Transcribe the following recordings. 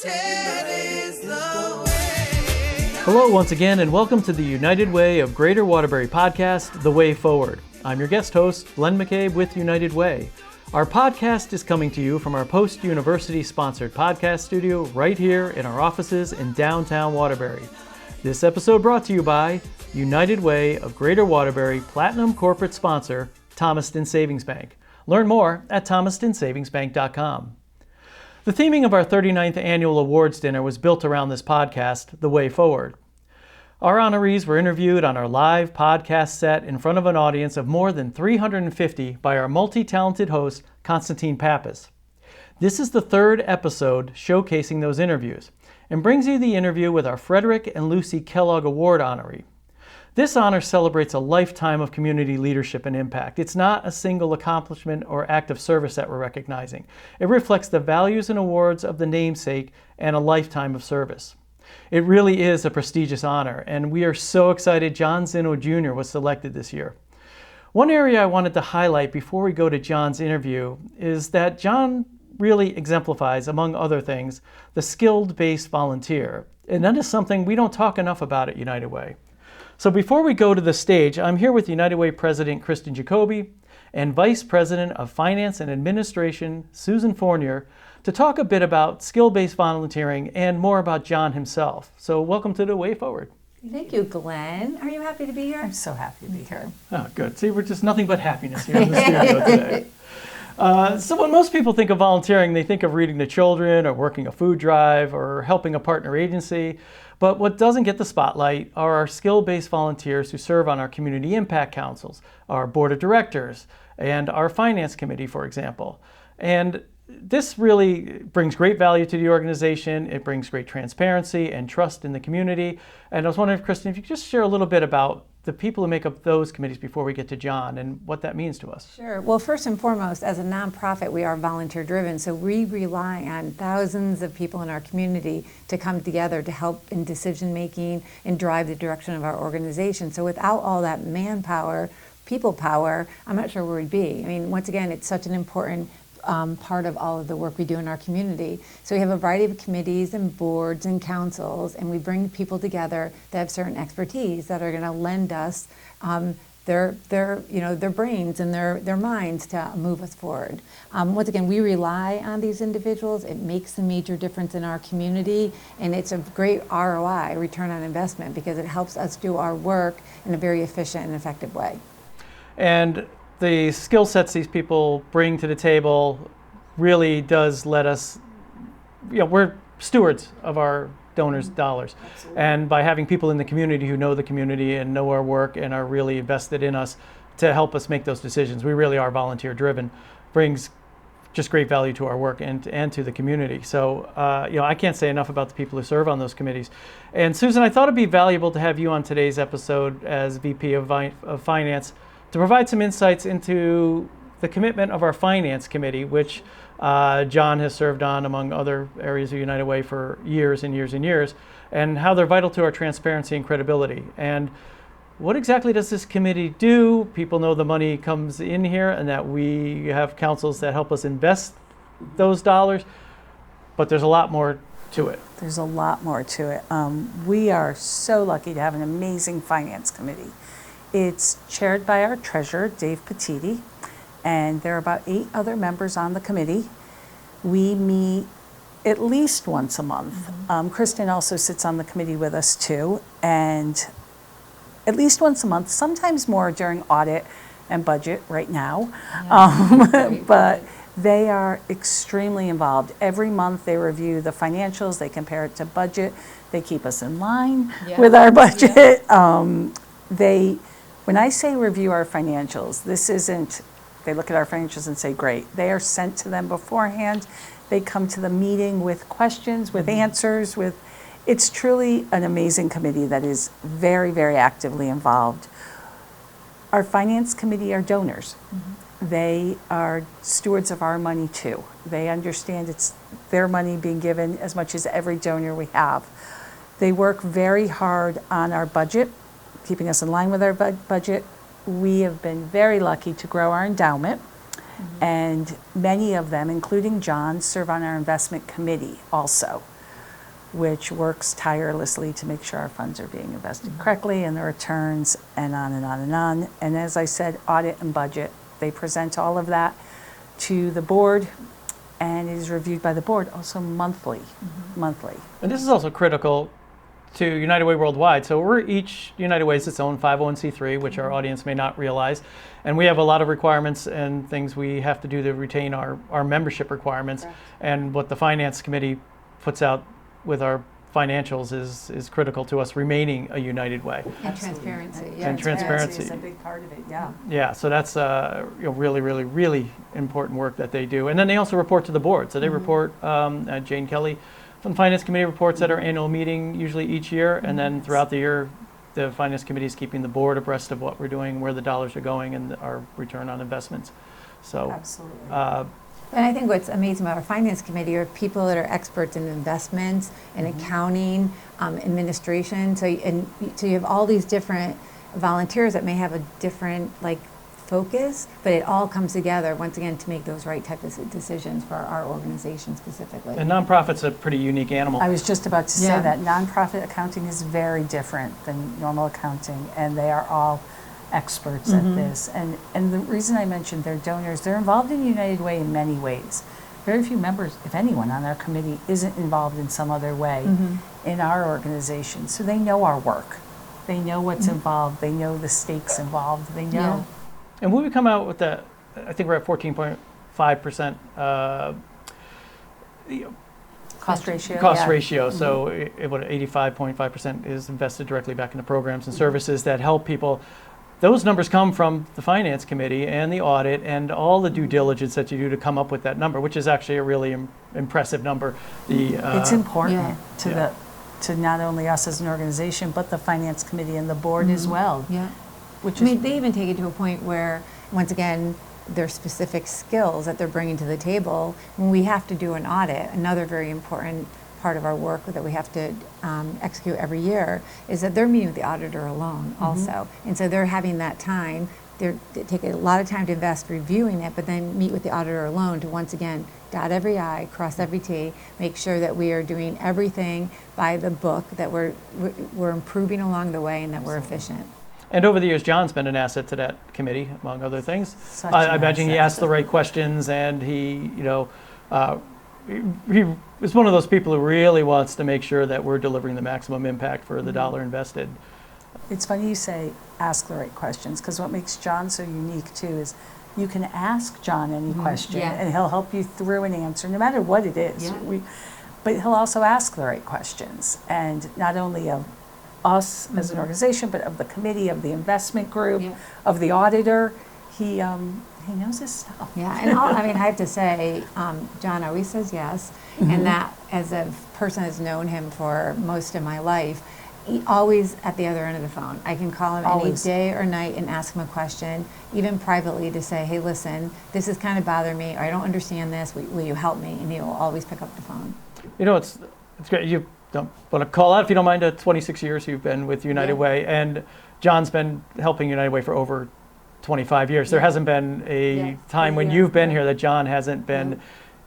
is the way. Hello once again, and welcome to the United Way of Greater Waterbury podcast, The Way Forward. I'm your guest host, Glenn McCabe with United Way. Our podcast is coming to you from our post-university sponsored podcast studio right here in our offices in downtown Waterbury. This episode brought to you by United Way of Greater Waterbury Platinum Corporate Sponsor, Thomaston Savings Bank. Learn more at thomastonsavingsbank.com. The theming of our 39th annual awards dinner was built around this podcast, The Way Forward. Our honorees were interviewed on our live podcast set in front of an audience of more than 350 by our multi-talented host, Constantine Pappas. This is the third episode showcasing those interviews and brings you the interview with our Frederic and Lucy Kellogg Award honoree. This honor celebrates a lifetime of community leadership and impact. It's not a single accomplishment or act of service that we're recognizing. It reflects the values and awards of the namesake and a lifetime of service. It really is a prestigious honor, and we are so excited John Zinno Jr. was selected this year. One area I wanted to highlight before we go to John's interview is that John really exemplifies, among other things, the skilled-based volunteer, and that is something we don't talk enough about at United Way. So before we go to the stage, I'm here with United Way President Kristen Jacoby and Vice President of Finance and Administration Susan Fournier to talk a bit about skill-based volunteering and more about John himself. So welcome to The Way Forward. Thank you, Glenn. Are you happy to be here? I'm so happy to be here. Oh, good. See, we're just nothing but happiness here in the studio today. So when most people think of volunteering, they think of reading to children or working a food drive or helping a partner agency. But what doesn't get the spotlight are our skill-based volunteers who serve on our community impact councils, our board of directors, and our finance committee, for example. And this really brings great value to the organization. It brings great transparency and trust in the community. And I was wondering, Kristen, if you could just share a little bit about the people who make up those committees before we get to John and what that means to us. Sure. Well, first and foremost, as a nonprofit, we are volunteer driven, so we rely on thousands of people in our community to come together to help in decision making and drive the direction of our organization. So without all that manpower, people power, I'm not sure where we'd be. I mean, once again, it's such an important part of all of the work we do in our community. So we have a variety of committees and boards and councils, and we bring people together that have certain expertise that are going to lend us their brains and their minds to move us forward. Once again, we rely on these individuals. It makes a major difference in our community, and it's a great ROI, return on investment, because it helps us do our work in a very efficient and effective way. And the skill sets these people bring to the table really does let us, we're stewards of our donors' dollars. Absolutely. And by having people in the community who know the community and know our work and are really invested in us to help us make those decisions, we really are volunteer driven, brings just great value to our work and to the community. So, I can't say enough about the people who serve on those committees. And Susan, I thought it'd be valuable to have you on today's episode as VP of Finance to provide some insights into the commitment of our Finance Committee, which John has served on, among other areas of United Way, for years and years and years, and how they're vital to our transparency and credibility. And what exactly does this committee do? People know the money comes in here and that we have councils that help us invest those dollars, but there's a lot more to it. There's a lot more to it. We are so lucky to have an amazing Finance Committee. It's chaired by our treasurer, Dave Petiti, and there are about 8 other members on the committee. We meet at least once a month. Mm-hmm. Kristen also sits on the committee with us too, and at least once a month, sometimes more during audit and budget right now. Yeah. But they are extremely involved. Every month they review the financials, they compare it to budget, they keep us in line with our budget. Yeah. When I say review our financials, this isn't, they look at our financials and say, great. They are sent to them beforehand. They come to the meeting with questions, with answers, it's truly an amazing committee that is very, very actively involved. Our Finance Committee are donors. Mm-hmm. They are stewards of our money too. They understand it's their money being given as much as every donor we have. They work very hard on our budget, keeping us in line with our budget. We have been very lucky to grow our endowment, and many of them, including John, serve on our investment committee also. which works tirelessly to make sure our funds are being invested correctly and the returns, and on and on and on. And as I said, audit and budget. They present all of that to the board, and it is reviewed by the board also monthly. And this is also critical to United Way Worldwide. So each United Way is its own 501c3, which our audience may not realize. And we have a lot of requirements and things we have to do to retain our membership requirements. Correct. And what the Finance Committee puts out with our financials is critical to us remaining a United Way. And transparency. And transparency. is a big part of it, yeah. Yeah, so that's really, really, really important work that they do. And then they also report to the board. So they report, Jane Kelly from the Finance Committee reports at our annual meeting, usually each year. And then throughout the year, the Finance Committee is keeping the board abreast of what we're doing, where the dollars are going, and our return on investments. So, Absolutely. And I think what's amazing about our Finance Committee are people that are experts in investments and accounting, administration. So you have all these different volunteers that may have a different focus, but it all comes together once again to make those right type of decisions for our organization specifically. and nonprofit's a pretty unique animal. I was just about to say Yeah. that nonprofit accounting is very different than normal accounting, and they are all experts at this. And the reason I mentioned they're donors, they're involved in United Way in many ways. Very few members, if anyone, on our committee isn't involved in some other way in our organization. So they know our work. They know what's involved. They know the stakes involved. They know. Yeah. And when we come out with that, I think we're at 14.5% Cost ratio. cost yeah. ratio. So what 85.5% is invested directly back into programs and services that help people. Those numbers come from the Finance Committee and the audit and all the due diligence that you do to come up with that number, which is actually a really impressive number. It's important Yeah. to not only us as an organization, but the Finance Committee and the board as well. Yeah. Which I is mean, they even take it to a point where, once again, their specific skills that they're bringing to the table. When we have to do an audit, another very important part of our work that we have to execute every year is that they're meeting with the auditor alone also. And so they're having that time. They take a lot of time to invest reviewing it, but then meet with the auditor alone to once again dot every I, cross every T, make sure that we are doing everything by the book, that we're improving along the way, and that we're efficient. And over the years, John's been an asset to that committee, among other things. Such I an imagine he asset. asked the right questions, and he is one of those people who really wants to make sure that we're delivering the maximum impact for the dollar invested. It's funny you say ask the right questions, because what makes John so unique too is you can ask John any question Yeah. and he'll help you through an answer, no matter what it is. Yeah. But he'll also ask the right questions, and not only of us as an organization, but of the committee, of the investment group, Yeah. of the auditor. He knows his stuff. Yeah, and I have to say, John always says yes, and that as a person that's known him for most of my life, he always at the other end of the phone. I can call him Always. any day or night and ask him a question, even privately, to say, hey, listen, this is kind of bothering me, or I don't understand this, will you help me? And he will always pick up the phone. You know, it's great. You don't want to call out, if you don't mind, 26 years you've been with United Yeah. Way, and John's been helping United Way for over 25 years. There hasn't been a time when you've been here that John hasn't been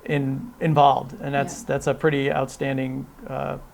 involved, and that's a pretty outstanding,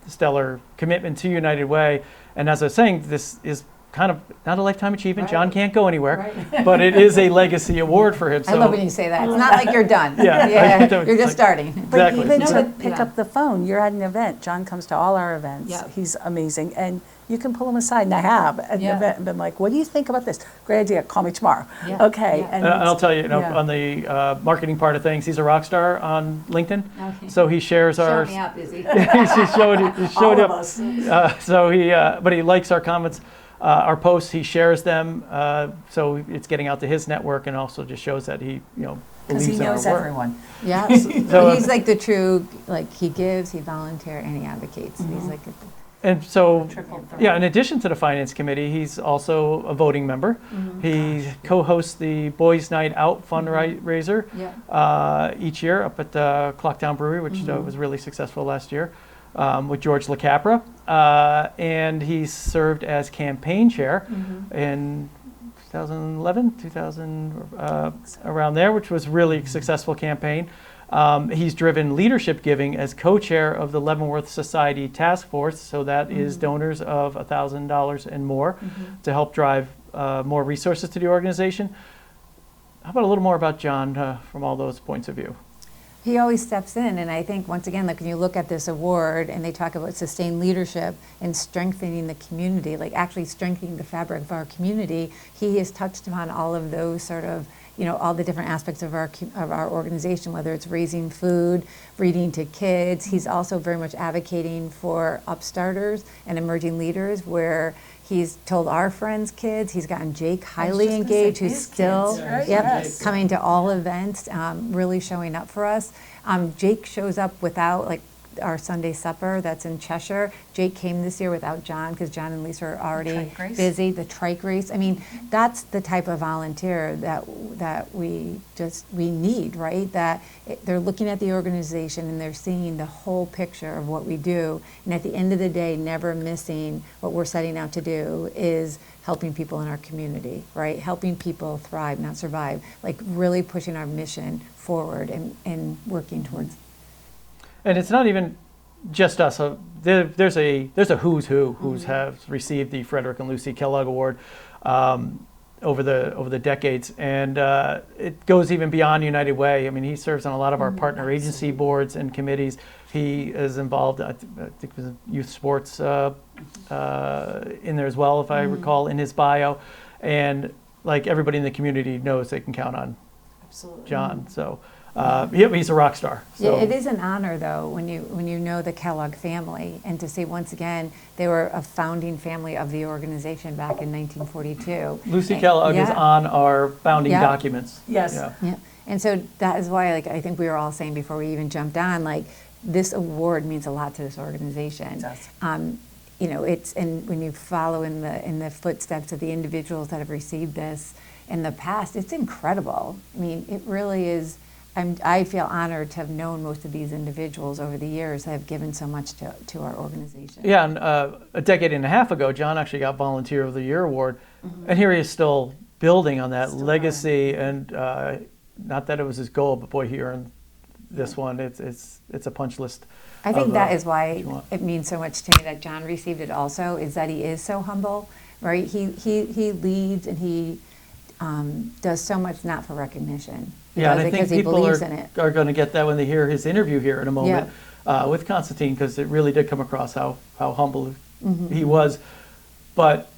stellar commitment to United Way. And as I was saying, this is kind of not a lifetime achievement. John can't go anywhere, but it is a legacy award for him. I love when you say that. It's not like you're done. Yeah. You're just starting. But Exactly. even No, to but- pick yeah. up the phone, you're at an event. John comes to all our events. Yeah. He's amazing. And you can pull him aside, and I have at Yeah. an event and been like, what do you think about this? Great idea. Call me tomorrow. Yeah. Okay. Yeah. And I'll tell you, yeah. on the marketing part of things, he's a rock star on LinkedIn. Okay. So he shares our. Show me out, Izzy. He showed All up. of us. So but he likes our comments, our posts. He shares them. So it's getting out to his network, and also just shows that he, Because believes he in our knows work. everyone. Yeah, So, he's like the true, he gives, he volunteers, and he advocates. He's like, And so, Triple threat. yeah, in addition to the Finance Committee, he's also a voting member. He co-hosts the Boys Night Out fundraiser each year up at Clocktown Brewery, which was really successful last year, with George LaCapra. And he served as campaign chair in 2011, around there, which was really a successful campaign. He's driven leadership giving as co-chair of the Leavenworth Society Task Force, so that is donors of $1,000 and more to help drive more resources to the organization. How about a little more about John from all those points of view? He always steps in, and I think, once again, like when you look at this award and they talk about sustained leadership and strengthening the community, like actually strengthening the fabric of our community, he has touched upon all of those sort of, all the different aspects of our organization, whether it's raising food, reading to kids. He's also very much advocating for upstarters and emerging leaders, where he's told our friends' kids, he's gotten Jake highly engaged, who's still coming to all events, really showing up for us. Jake shows up without, like, our Sunday supper that's in Cheshire. Jake came this year without John because John and Lisa are already busy. The trike race. I mean, that's the type of volunteer that we need, right? They're looking at the organization and they're seeing the whole picture of what we do. And at the end of the day, never missing what we're setting out to do is helping people in our community, right? Helping people thrive, not survive. Like really pushing our mission forward and working towards. And it's not even just us. There's a who's who has received the Frederic and Lucy Kellogg Award over the decades, and it goes even beyond United Way. I mean, he serves on a lot of our partner agency boards and committees. He is involved, I think, with youth sports in there as well, if I recall, in his bio. And like everybody in the community knows, they can count on John. So. He's a rock star. So. Yeah, it is an honor, though, when you know the Kellogg family, and to see once again they were a founding family of the organization back in 1942. Lucy Kellogg is on our founding documents. Yes. Yeah. And so that is why, like, I think we were all saying before we even jumped on, like, this award means a lot to this organization. It does. And when you follow in the footsteps of the individuals that have received this in the past, it's incredible. I mean, it really is. I feel honored to have known most of these individuals over the years that have given so much to our organization. Yeah, and a decade and a half ago, John actually got Volunteer of the Year award, and here he is still building on that legacy. And not that it was his goal, but boy, he earned this one. It's a punch list. I think that is why it means so much to me that John received it. Also, is that he is so humble, right? He leads and he does so much not for recognition. Yeah, and I think people are going to get that when they hear his interview here in a moment with Constantine, because it really did come across how humble he was. But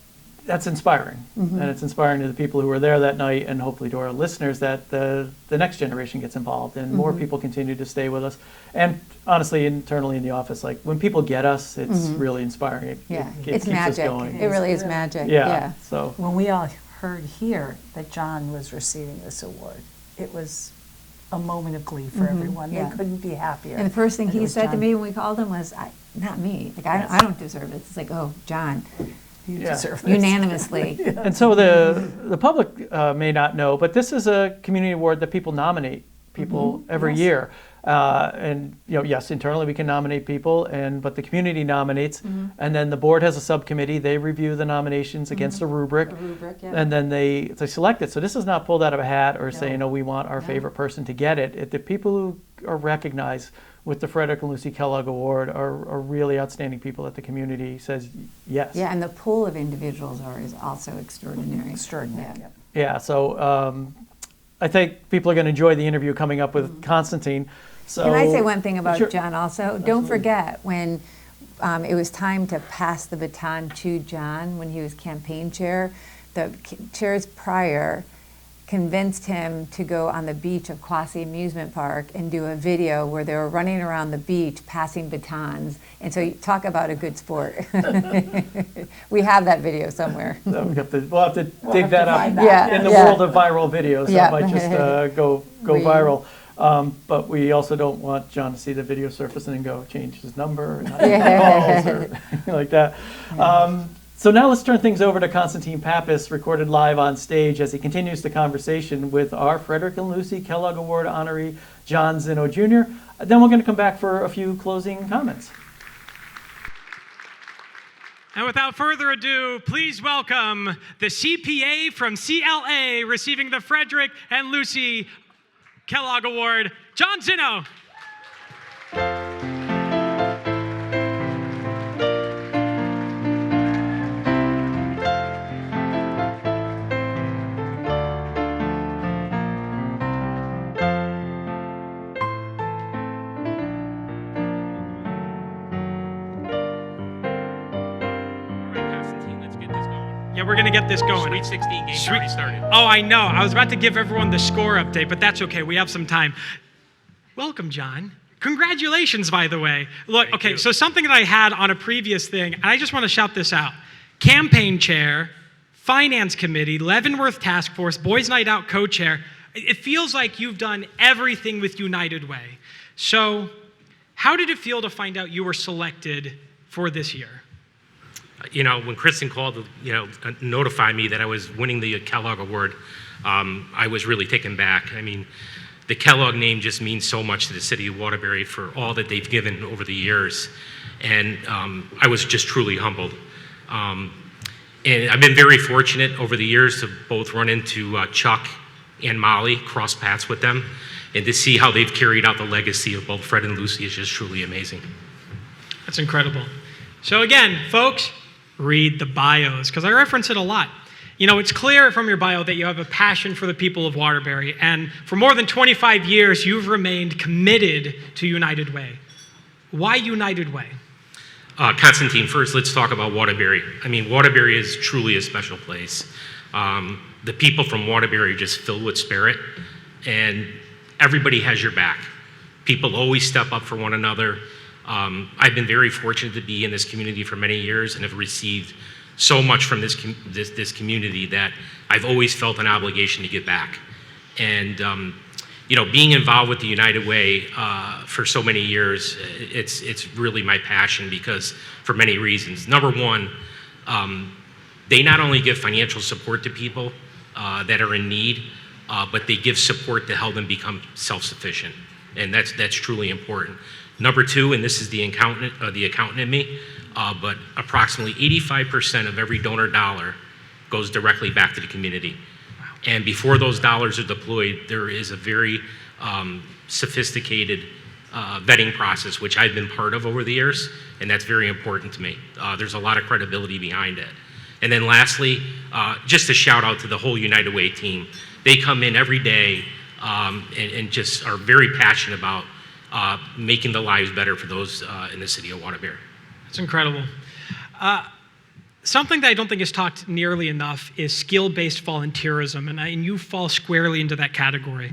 that's inspiring, and it's inspiring to the people who were there that night, and hopefully to our listeners that the next generation gets involved and more people continue to stay with us. And honestly, internally in the office, like when people get us, it's really inspiring. It it's keeps magic. us going. It really is magic. Yeah. So when we all heard here that John was receiving this award, it was a moment of glee for everyone. They couldn't be happier. And the first thing he said to me when we called him was, not me. Like, I don't deserve it. It's like, oh, John, you deserve this. Unanimously. And so the public may not know, but this is a community award that people nominate people every year. And yes, internally we can nominate people, but the community nominates, and then the board has a subcommittee. They review the nominations against a rubric, and then they select it. So this is not pulled out of a hat or saying, we want our favorite person to get it. The people who are recognized with the Frederic and Lucy Kellogg Award are really outstanding people that the community says yes. Yeah, and the pool of individuals is also extraordinary. Extraordinary. Yeah. So I think people are going to enjoy the interview coming up with Constantine. So, can I say one thing about John also? Absolutely. Don't forget when it was time to pass the baton to John when he was campaign chair, the chairs prior convinced him to go on the beach of Quasi Amusement Park and do a video where they were running around the beach passing batons. And so you talk about a good sport. We have that video somewhere. So we'll have to dig that up in the world of viral videos. So it might just go viral. But we also don't want John to see the video surface and then go change his number or not calls or anything like that. So now let's turn things over to Constantine Pappas, recorded live on stage as he continues the conversation with our Frederic and Lucy Kellogg Award honoree, John Zinno Jr. Then we're going to come back for a few closing comments. And without further ado, please welcome the CPA from CLA receiving the Frederic and Lucy Kellogg Award, John Zinno. Constantine, let's get this going. Yeah, we're going to get this going. Sweet 16 game already started. Oh, I know. I was about to give everyone the score update, but that's okay. We have some time. Welcome, John. Congratulations, by the way. Look, Thank okay, you. so something that I had on a previous thing, and I just want to shout this out. Campaign chair, finance committee, Leavenworth task force, boys night out co-chair. It feels like you've done everything with United Way. So how did it feel to find out you were selected for this year? You know, when Kristen called to, notify me that I was winning the Kellogg Award, I was really taken back. I mean, the Kellogg name just means so much to the city of Waterbury for all that they've given over the years. And I was just truly humbled. And I've been very fortunate over the years to both run into Chuck and Molly, cross paths with them, and to see how they've carried out the legacy of both Fred and Lucy is just truly amazing. That's incredible. So again, folks, read the bios, because I reference it a lot. You know, it's clear from your bio that you have a passion for the people of Waterbury, and for more than 25 years, you've remained committed to United Way. Why United Way? Constantine, first, let's talk about Waterbury. I mean, Waterbury is truly a special place. The people from Waterbury are just filled with spirit, and everybody has your back. People always step up for one another. I've been very fortunate to be in this community for many years and have received so much from this community that I've always felt an obligation to give back. And being involved with the United Way for so many years, it's really my passion because for many reasons. Number one, they not only give financial support to people that are in need, but they give support to help them become self-sufficient, and that's truly important. Number two, and this is the accountant in me, but approximately 85% of every donor dollar goes directly back to the community. And before those dollars are deployed, there is a very sophisticated vetting process, which I've been part of over the years, and that's very important to me. There's a lot of credibility behind it. And then lastly, just a shout out to the whole United Way team. They come in every day and just are very passionate about making the lives better for those in the city of Waterbury. It's incredible. Something that I don't think is talked nearly enough is skill-based volunteerism, and you fall squarely into that category.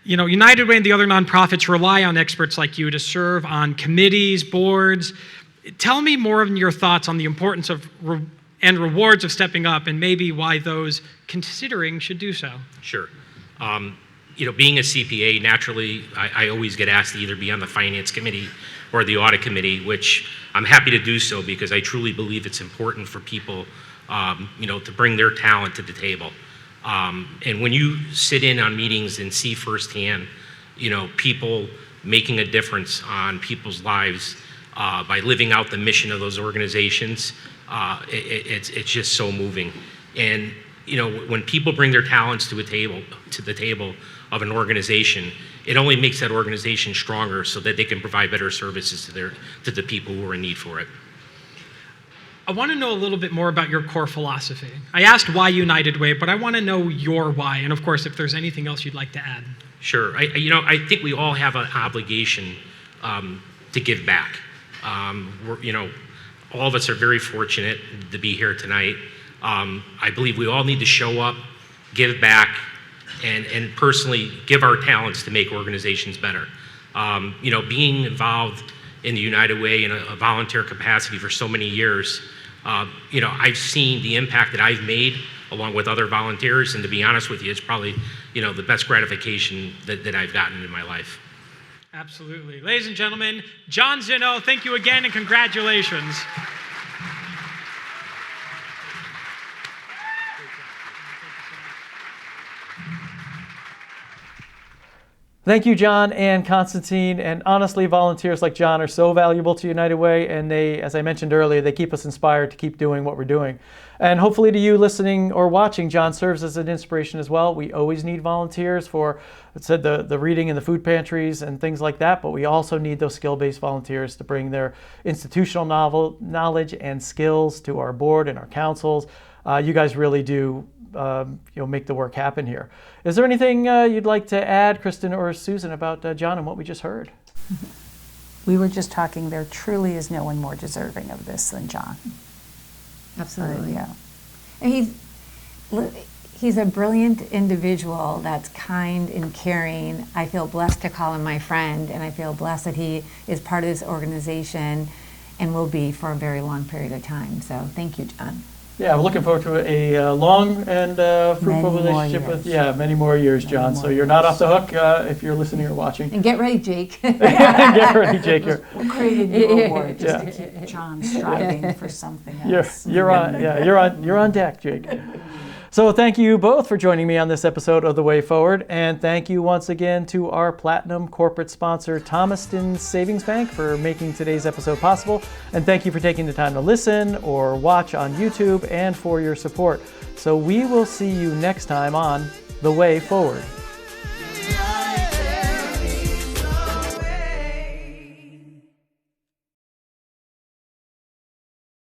You know, United Way and the other nonprofits rely on experts like you to serve on committees, boards. Tell me more of your thoughts on the importance of and rewards of stepping up, and maybe why those considering should do so. Sure. Being a CPA, naturally, I always get asked to either be on the finance committee or the audit committee, which I'm happy to do so because I truly believe it's important for people, to bring their talent to the table. And when you sit in on meetings and see firsthand, people making a difference on people's lives by living out the mission of those organizations, it's just so moving. And when people bring their talents to the table of an organization, it only makes that organization stronger so that they can provide better services to the people who are in need for it. I want to know a little bit more about your core philosophy. I asked why United Way, but I want to know your why, and of course, if there's anything else you'd like to add. Sure. I think we all have an obligation to give back. All of us are very fortunate to be here tonight. I believe we all need to show up, give back, and personally give our talents to make organizations better. Being involved in the United Way in a volunteer capacity for so many years, I've seen the impact that I've made along with other volunteers, and to be honest with you, it's probably, the best gratification that I've gotten in my life. Absolutely. Ladies and gentlemen, John Zinno, thank you again and congratulations. Thank you, John and Constantine. And honestly, volunteers like John are so valuable to United Way. And they, as I mentioned earlier, they keep us inspired to keep doing what we're doing. And hopefully to you listening or watching, John serves as an inspiration as well. We always need volunteers for, I said, the reading in the food pantries and things like that. But we also need those skill-based volunteers to bring their institutional knowledge and skills to our board and our councils. You guys really do make the work happen here. Is there anything you'd like to add, Kristen or Susan, about John and what we just heard? We were just talking, there truly is no one more deserving of this than John. Absolutely. Yeah. And he's a brilliant individual that's kind and caring. I feel blessed to call him my friend, and I feel blessed that he is part of this organization and will be for a very long period of time. So thank you, John. Yeah, we're looking forward to a long and fruitful Many more relationship with years. many more years, John. Many So more you're not off the hook if you're listening or watching. And get ready, Jake. Get ready, Jake. We'll create a new award just Yeah. to keep John striving for something You're, else. you're on deck, Jake. So thank you both for joining me on this episode of The Way Forward, and thank you once again to our Platinum corporate sponsor, Thomaston Savings Bank, for making today's episode possible. And thank you for taking the time to listen or watch on YouTube and for your support. So we will see you next time on The Way Forward.